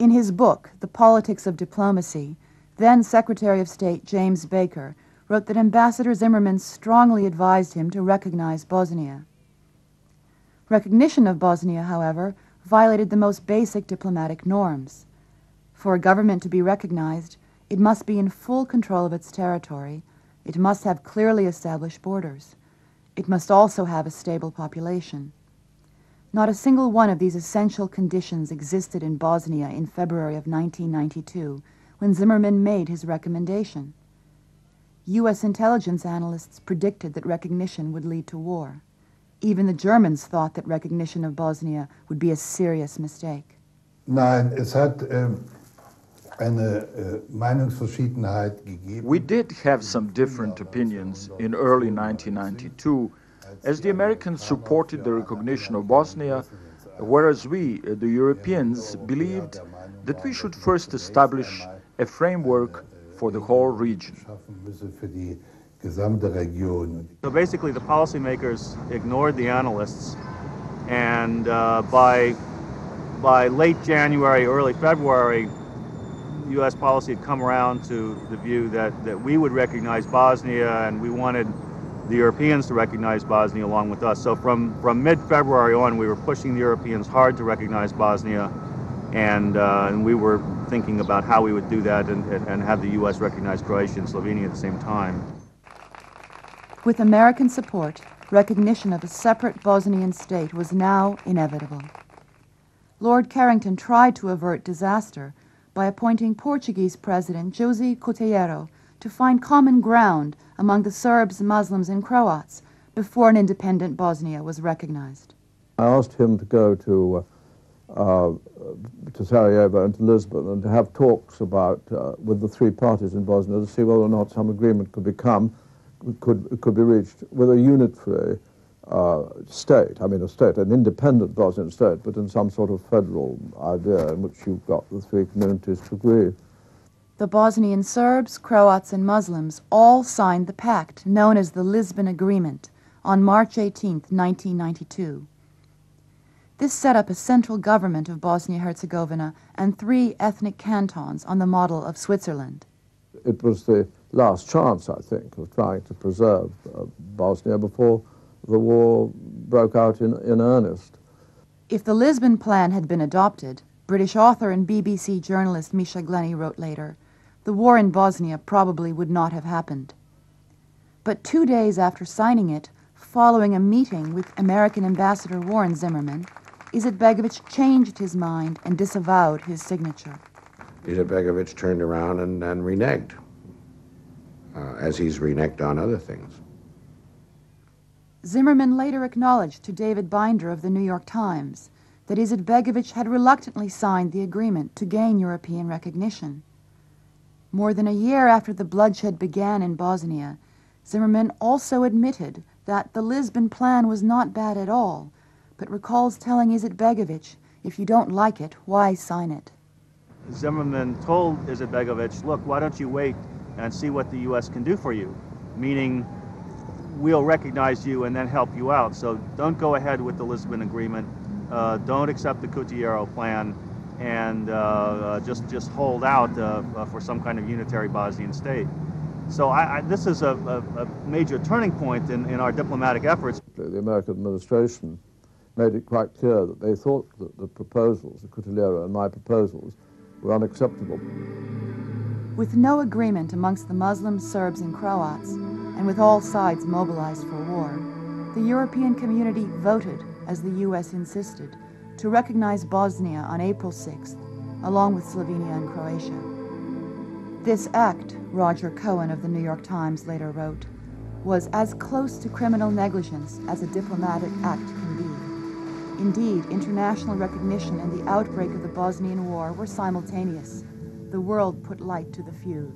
In his book, The Politics of Diplomacy, then Secretary of State James Baker wrote that Ambassador Zimmerman strongly advised him to recognize Bosnia. Recognition of Bosnia, however, violated the most basic diplomatic norms. For a government to be recognized, it must be in full control of its territory, it must have clearly established borders, it must also have a stable population. Not a single one of these essential conditions existed in Bosnia in February of 1992, when Zimmerman made his recommendation. U.S. intelligence analysts predicted that recognition would lead to war. Even the Germans thought that recognition of Bosnia would be a serious mistake. Nein, es hat eine Meinungsverschiedenheit gegeben. We did have some different opinions in early 1992, as the Americans supported the recognition of Bosnia, whereas we, the Europeans, believed that we should first establish a framework for the whole region. So basically the policymakers ignored the analysts, and by late January, early February, U.S. policy had come around to the view that we would recognize Bosnia, and we wanted the Europeans to recognize Bosnia along with us. So from mid-February on, we were pushing the Europeans hard to recognize Bosnia, and we were thinking about how we would do that and have the U.S. recognize Croatia and Slovenia at the same time. With American support, recognition of a separate Bosnian state was now inevitable. Lord Carrington tried to avert disaster by appointing Portuguese President José Coutinho to find common ground among the Serbs, Muslims, and Croats before an independent Bosnia was recognized. I asked him to go to Sarajevo and to Lisbon and to have talks about with the three parties in Bosnia to see whether or not some agreement could be reached with a unitary state. I mean, an independent Bosnian state, but in some sort of federal idea in which you've got the three communities to agree. The Bosnian Serbs, Croats, and Muslims all signed the pact known as the Lisbon Agreement on March 18, 1992. This set up a central government of Bosnia-Herzegovina and 3 ethnic cantons on the model of Switzerland. It was the last chance, I think, of trying to preserve Bosnia before the war broke out in earnest. If the Lisbon Plan had been adopted, British author and BBC journalist Misha Glenny wrote later, the war in Bosnia probably would not have happened. But 2 days after signing it, following a meeting with American Ambassador Warren Zimmerman, Izetbegovic changed his mind and disavowed his signature. Izetbegovic turned around and reneged, as he's reneged on other things. Zimmerman later acknowledged to David Binder of the New York Times that Izetbegovic had reluctantly signed the agreement to gain European recognition. More than a year after the bloodshed began in Bosnia, Zimmerman also admitted that the Lisbon Plan was not bad at all, but recalls telling Izetbegovic, if you don't like it, why sign it? Zimmerman told Izetbegovic, look, why don't you wait and see what the U.S. can do for you, meaning we'll recognize you and then help you out. So don't go ahead with the Lisbon Agreement, don't accept the Coutinho plan, and just hold out for some kind of unitary Bosnian state. So this is a major turning point in our diplomatic efforts. The American administration made it quite clear that they thought that the proposals, the Coutinho and my proposals, were unacceptable. With no agreement amongst the Muslims, Serbs, and Croats, and with all sides mobilized for war, the European community voted, as the U.S. insisted, to recognize Bosnia on April 6th, along with Slovenia and Croatia. This act, Roger Cohen of the New York Times later wrote, was as close to criminal negligence as a diplomatic act can be. Indeed, international recognition and the outbreak of the Bosnian War were simultaneous. The world put light to the fuse.